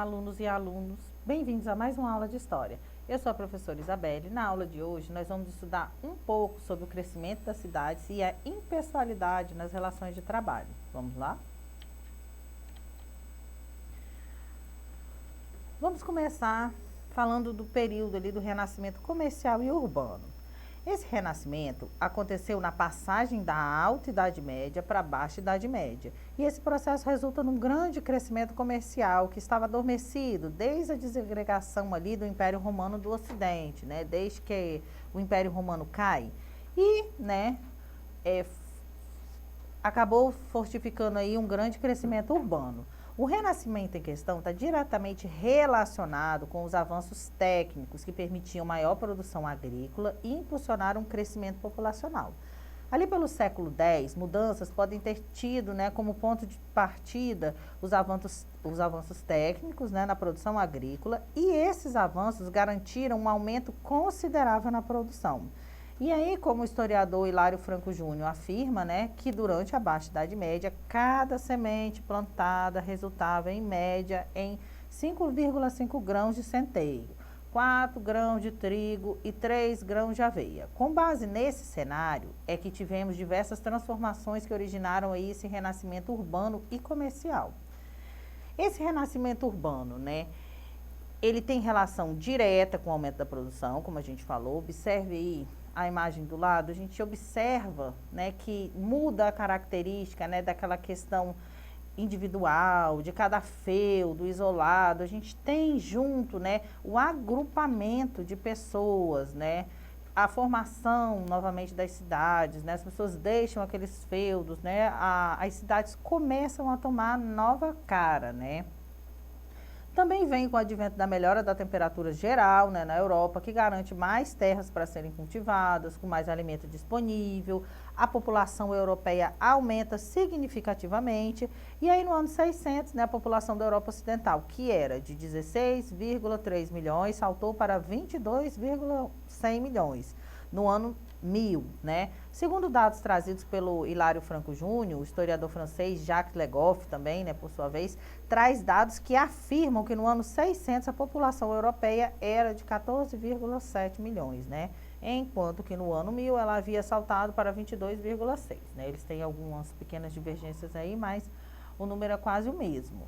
alunos e alunos, bem-vindos a mais uma aula de História. Eu sou a professora Isabelle. Na aula de hoje nós vamos estudar um pouco sobre o crescimento das cidades e a impessoalidade nas relações de trabalho. Vamos lá? Vamos começar falando do período ali do renascimento comercial e urbano. Esse renascimento aconteceu na passagem da Alta Idade Média para a Baixa Idade Média. E esse processo resulta num grande crescimento comercial que estava adormecido desde a desagregação ali do Império Romano do Ocidente, né? Desde que o Império Romano cai. E, acabou fortificando aí um grande crescimento urbano. O renascimento em questão está diretamente relacionado com os avanços técnicos que permitiam maior produção agrícola e impulsionaram um crescimento populacional. Ali pelo século X, mudanças podem ter tido como ponto de partida os avanços técnicos na produção agrícola, e esses avanços garantiram um aumento considerável na produção. E aí, como o historiador Hilário Franco Júnior afirma, que durante a Baixa Idade Média, cada semente plantada resultava, em média, em 5,5 grãos de centeio, 4 grãos de trigo e 3 grãos de aveia. Com base nesse cenário, é que tivemos diversas transformações que originaram aí esse renascimento urbano e comercial. Esse renascimento urbano, ele tem relação direta com o aumento da produção, como a gente falou. Observe aí a imagem do lado, a gente observa que muda a característica daquela questão individual, de cada feudo isolado. A gente tem junto o agrupamento de pessoas, a formação novamente das cidades, as pessoas deixam aqueles feudos, as cidades começam a tomar nova cara, Também vem com o advento da melhora da temperatura geral na Europa, que garante mais terras para serem cultivadas, com mais alimento disponível. A população europeia aumenta significativamente. E aí no ano 600, a população da Europa Ocidental, que era de 16,3 milhões, saltou para 22,100 milhões no ano 1000, Segundo dados trazidos pelo Hilário Franco Júnior, o historiador francês Jacques Le Goff também, por sua vez, traz dados que afirmam que no ano 600 a população europeia era de 14,7 milhões, Enquanto que no ano 1000 ela havia saltado para 22,6, Eles têm algumas pequenas divergências aí, mas o número é quase o mesmo.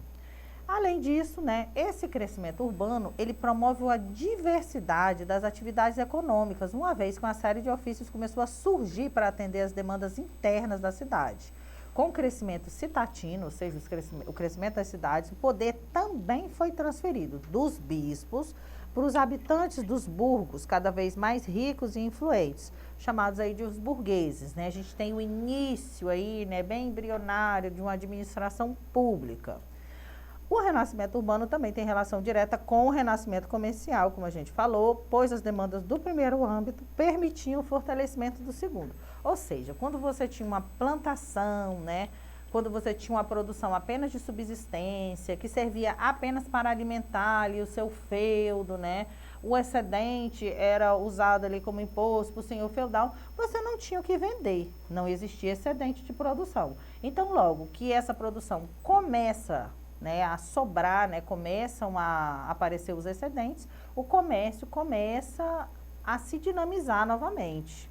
Além disso, esse crescimento urbano, ele promove a diversidade das atividades econômicas, uma vez que uma série de ofícios começou a surgir para atender as demandas internas da cidade. Com o crescimento citatino, ou seja, o crescimento das cidades, o poder também foi transferido dos bispos para os habitantes dos burgos, cada vez mais ricos e influentes, chamados aí de os burgueses, A gente tem o início aí, bem embrionário de uma administração pública. O renascimento urbano também tem relação direta com o renascimento comercial, como a gente falou, pois as demandas do primeiro âmbito permitiam o fortalecimento do segundo. Ou seja, quando você tinha uma plantação, quando você tinha uma produção apenas de subsistência, que servia apenas para alimentar ali o seu feudo, o excedente era usado ali como imposto para o senhor feudal, você não tinha o que vender, não existia excedente de produção. Então, logo que essa produção começa a sobrar, começam a aparecer os excedentes, o comércio começa a se dinamizar novamente.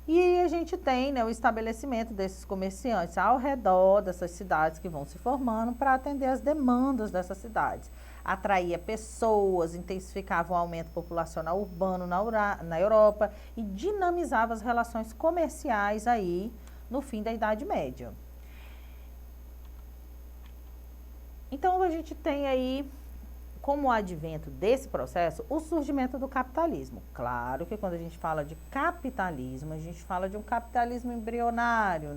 E a gente tem o estabelecimento desses comerciantes ao redor dessas cidades que vão se formando para atender as demandas dessas cidades. Atraía pessoas, intensificava o aumento populacional urbano na Europa e dinamizava as relações comerciais aí no fim da Idade Média. Então, a gente tem aí, como advento desse processo, o surgimento do capitalismo. Claro que quando a gente fala de capitalismo, a gente fala de um capitalismo embrionário,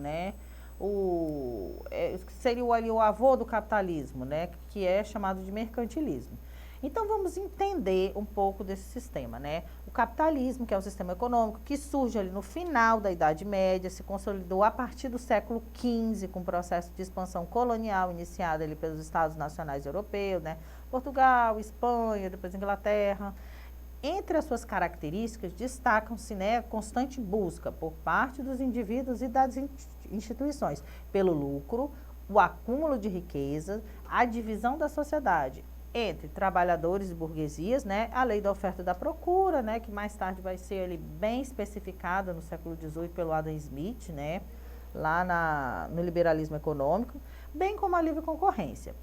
seria ali o avô do capitalismo, que é chamado de mercantilismo. Então, vamos entender um pouco desse sistema, O capitalismo, que é o sistema econômico, que surge ali no final da Idade Média, se consolidou a partir do século XV, com o processo de expansão colonial iniciado ali pelos Estados Nacionais Europeus, Portugal, Espanha, depois Inglaterra. Entre as suas características, destacam-se constante busca por parte dos indivíduos e das instituições pelo lucro, o acúmulo de riqueza, a divisão da sociedade entre trabalhadores e burguesias, né, a lei da oferta e da procura, né, que mais tarde vai ser ali bem especificada no século XVIII pelo Adam Smith, né, lá no liberalismo econômico, bem como a livre concorrência.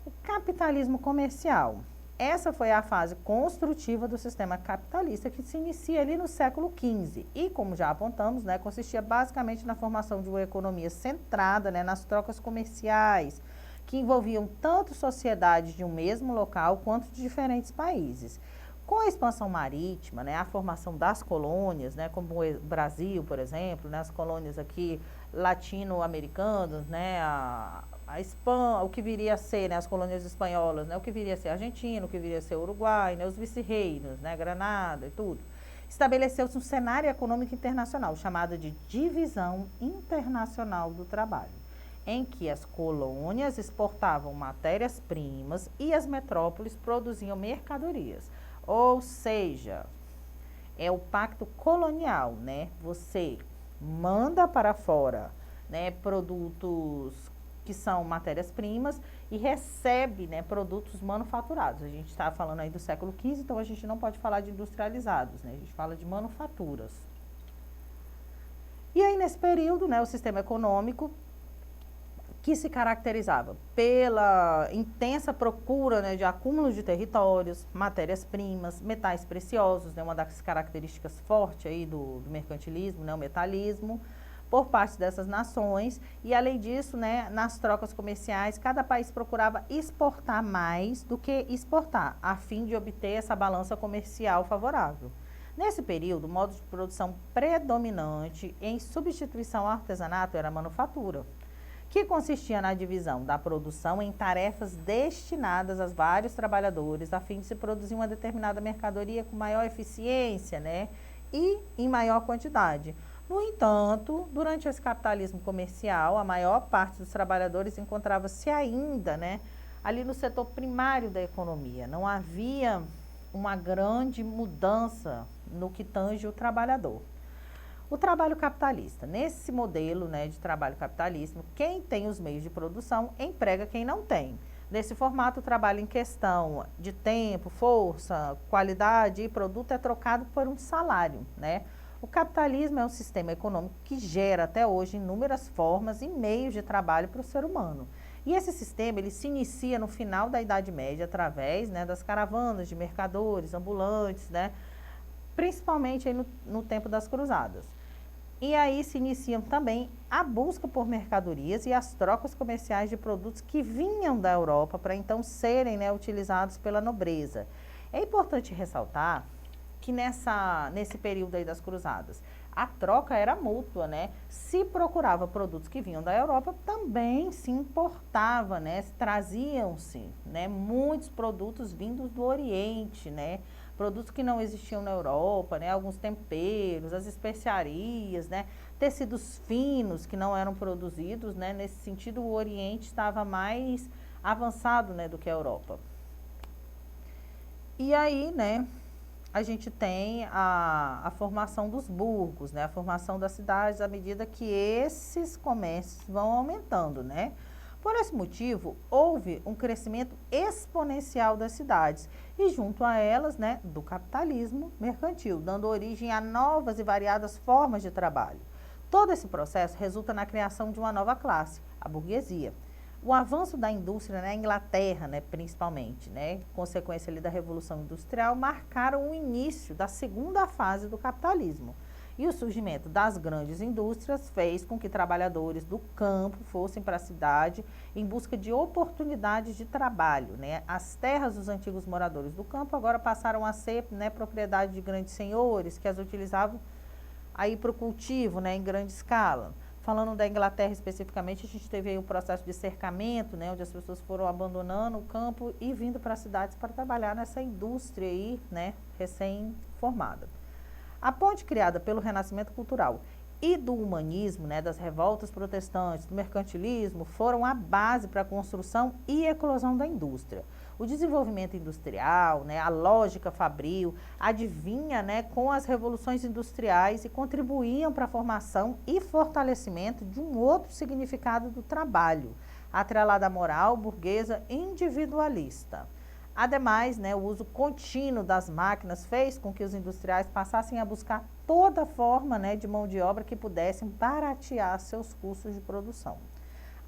O capitalismo comercial. Essa foi a fase construtiva do sistema capitalista que se inicia ali no século XV e, como já apontamos, né, consistia basicamente na formação de uma economia centrada, né, nas trocas comerciais, que envolviam tanto sociedades de um mesmo local quanto de diferentes países. Com a expansão marítima, né, a formação das colônias, né, como o Brasil, por exemplo, né, as colônias aqui latino-americanas, né, a Espanha, o que viria a ser, né, as colônias espanholas, né, o que viria a ser Argentina, o que viria a ser Uruguai, né, os vice-reinos, né, Granada e tudo. Estabeleceu-se um cenário econômico internacional chamado de divisão internacional do trabalho, em que as colônias exportavam matérias-primas e as metrópoles produziam mercadorias. Ou seja, é o pacto colonial, né? Você manda para fora, né, produtos que são matérias-primas e recebe, né, produtos manufaturados. A gente está falando aí do século XV, então a gente não pode falar de industrializados, né? A gente fala de manufaturas. E aí, nesse período, né, o sistema econômico que se caracterizava pela intensa procura, né, de acúmulo de territórios, matérias-primas, metais preciosos, né, uma das características fortes aí do mercantilismo, né, o metalismo, por parte dessas nações, e além disso, né, nas trocas comerciais, cada país procurava exportar mais do que exportar, a fim de obter essa balança comercial favorável. Nesse período, o modo de produção predominante em substituição ao artesanato era a manufatura, que consistia na divisão da produção em tarefas destinadas a vários trabalhadores, a fim de se produzir uma determinada mercadoria com maior eficiência, né, e em maior quantidade. No entanto, durante esse capitalismo comercial, a maior parte dos trabalhadores encontrava-se ainda, né, ali no setor primário da economia. Não havia uma grande mudança no que tange o trabalhador. O trabalho capitalista. Nesse modelo, né, de trabalho capitalista, quem tem os meios de produção emprega quem não tem. Nesse formato, o trabalho em questão de tempo, força, qualidade e produto é trocado por um salário, né? O capitalismo é um sistema econômico que gera até hoje inúmeras formas e meios de trabalho para o ser humano. E esse sistema ele se inicia no final da Idade Média através, né, das caravanas de mercadores, ambulantes, né, principalmente aí no tempo das cruzadas. E aí se iniciam também a busca por mercadorias e as trocas comerciais de produtos que vinham da Europa para então serem, né, utilizados pela nobreza. É importante ressaltar que nesse período aí das cruzadas, a troca era mútua, né? Se procurava produtos que vinham da Europa, também se importava, né? Traziam-se, né, muitos produtos vindos do Oriente, né? Produtos que não existiam na Europa, né? Alguns temperos, as especiarias, né? Tecidos finos que não eram produzidos, né? Nesse sentido, o Oriente estava mais avançado, né, do que a Europa. E aí, né, a gente tem a formação dos burgos, né, a formação das cidades à medida que esses comércios vão aumentando, né? Por esse motivo, houve um crescimento exponencial das cidades e junto a elas, né, do capitalismo mercantil, dando origem a novas e variadas formas de trabalho. Todo esse processo resulta na criação de uma nova classe, a burguesia. O avanço da indústria na Inglaterra, né, principalmente, né, consequência ali da Revolução Industrial, marcaram o início da segunda fase do capitalismo. E o surgimento das grandes indústrias fez com que trabalhadores do campo fossem para a cidade em busca de oportunidades de trabalho, né? As terras dos antigos moradores do campo agora passaram a ser, né, propriedade de grandes senhores que as utilizavam aí para o cultivo, né, em grande escala. Falando da Inglaterra especificamente, a gente teve aí um processo de cercamento, né, onde as pessoas foram abandonando o campo e vindo para as cidades para trabalhar nessa indústria aí, né, recém-formada. A ponte criada pelo Renascimento Cultural e do humanismo, né, das revoltas protestantes, do mercantilismo, foram a base para a construção e eclosão da indústria. O desenvolvimento industrial, né, a lógica fabril, advinha, né, com as revoluções industriais e contribuíam para a formação e fortalecimento de um outro significado do trabalho, atrelada à moral burguesa individualista. Ademais, né, o uso contínuo das máquinas fez com que os industriais passassem a buscar toda forma, né, de mão de obra que pudessem baratear seus custos de produção.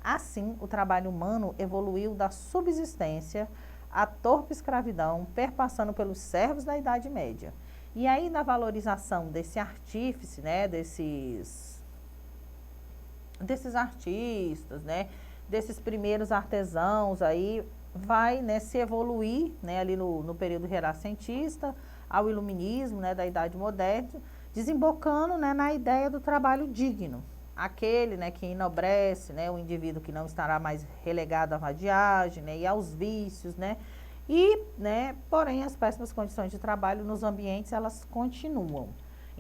Assim, o trabalho humano evoluiu da subsistência à torpe escravidão, perpassando pelos servos da Idade Média. E aí, na valorização desse artífice, né, desses artistas, né, desses primeiros artesãos aí, vai, né, se evoluir, né, ali no período renascentista, ao iluminismo, né, da Idade Moderna, desembocando, né, na ideia do trabalho digno. Aquele, né, que enobrece, né, o indivíduo que não estará mais relegado à vadiagem, né, e aos vícios, né, e, né, porém as péssimas condições de trabalho nos ambientes, elas continuam.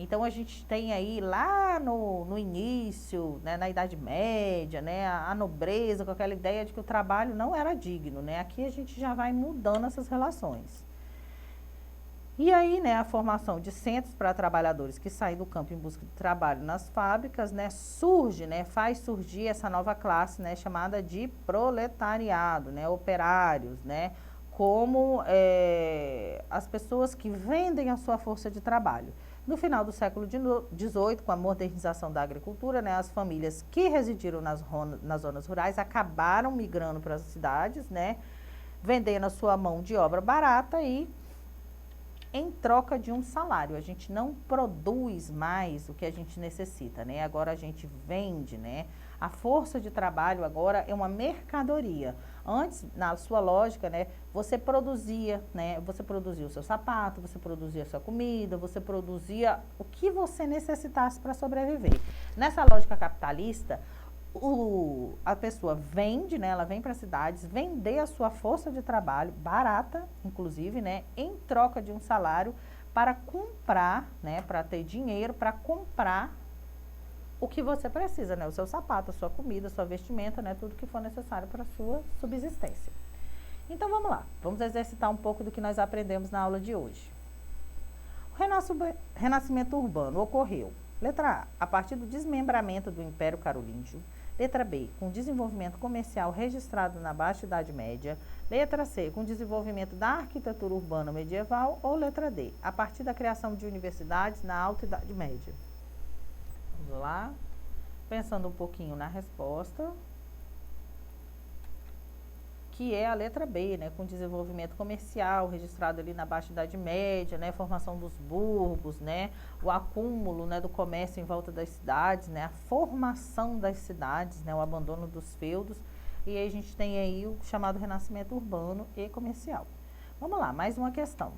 Então, a gente tem aí, lá no início, né, na Idade Média, né, a nobreza, com aquela ideia de que o trabalho não era digno, né? Aqui a gente já vai mudando essas relações. E aí, né, a formação de centros para trabalhadores que saem do campo em busca de trabalho nas fábricas, né, surge, né, faz surgir essa nova classe, né, chamada de proletariado, né, operários, né, como as pessoas que vendem a sua força de trabalho. No final do século XVIII, com a modernização da agricultura, né, as famílias que residiram nas zonas rurais acabaram migrando para as cidades, né, vendendo a sua mão de obra barata e em troca de um salário. A gente não produz mais o que a gente necessita, né? Agora a gente vende, né? A força de trabalho agora é uma mercadoria. Antes, na sua lógica, né, você produzia, né? Você produzia o seu sapato, você produzia a sua comida, você produzia o que você necessitasse para sobreviver. Nessa lógica capitalista, a pessoa vende, né, ela vem para as cidades vender a sua força de trabalho, barata, inclusive, né, em troca de um salário para comprar, né, para ter dinheiro para comprar o que você precisa, né, o seu sapato, a sua comida, a sua vestimenta, né, tudo que for necessário para a sua subsistência. Então, vamos lá, vamos exercitar um pouco do que nós aprendemos na aula de hoje. O renascimento urbano ocorreu, letra A partir do desmembramento do Império Carolíngio. Letra B, com desenvolvimento comercial registrado na Baixa Idade Média. Letra C, com desenvolvimento da arquitetura urbana medieval. Ou letra D, a partir da criação de universidades na Alta Idade Média. Vamos lá, pensando um pouquinho na resposta, que é a letra B, né, com desenvolvimento comercial registrado ali na Baixa Idade Média, né, formação dos burgos, né, o acúmulo, né, do comércio em volta das cidades, né, a formação das cidades, né, o abandono dos feudos, e aí a gente tem aí o chamado renascimento urbano e comercial. Vamos lá, mais uma questão.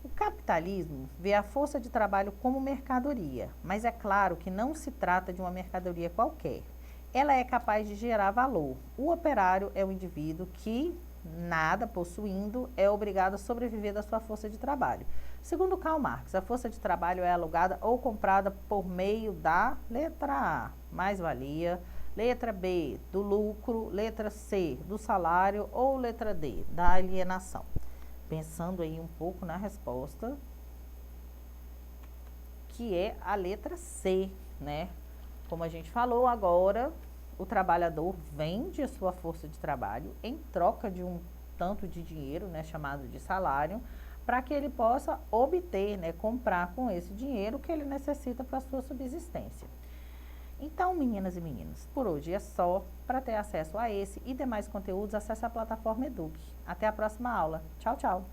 O capitalismo vê a força de trabalho como mercadoria, mas é claro que não se trata de uma mercadoria qualquer. Ela é capaz de gerar valor. O operário é o indivíduo que, nada possuindo, é obrigado a sobreviver da sua força de trabalho. Segundo Karl Marx, a força de trabalho é alugada ou comprada por meio da letra A, mais-valia, letra B, do lucro, letra C, do salário ou letra D, da alienação. Pensando aí um pouco na resposta, que é a letra C, né? Como a gente falou agora, o trabalhador vende a sua força de trabalho em troca de um tanto de dinheiro, né, chamado de salário, para que ele possa obter, né, comprar com esse dinheiro o que ele necessita para a sua subsistência. Então, meninas e meninos, por hoje é só. Para ter acesso a esse e demais conteúdos, acesse a plataforma Eduque. Até a próxima aula. Tchau, tchau!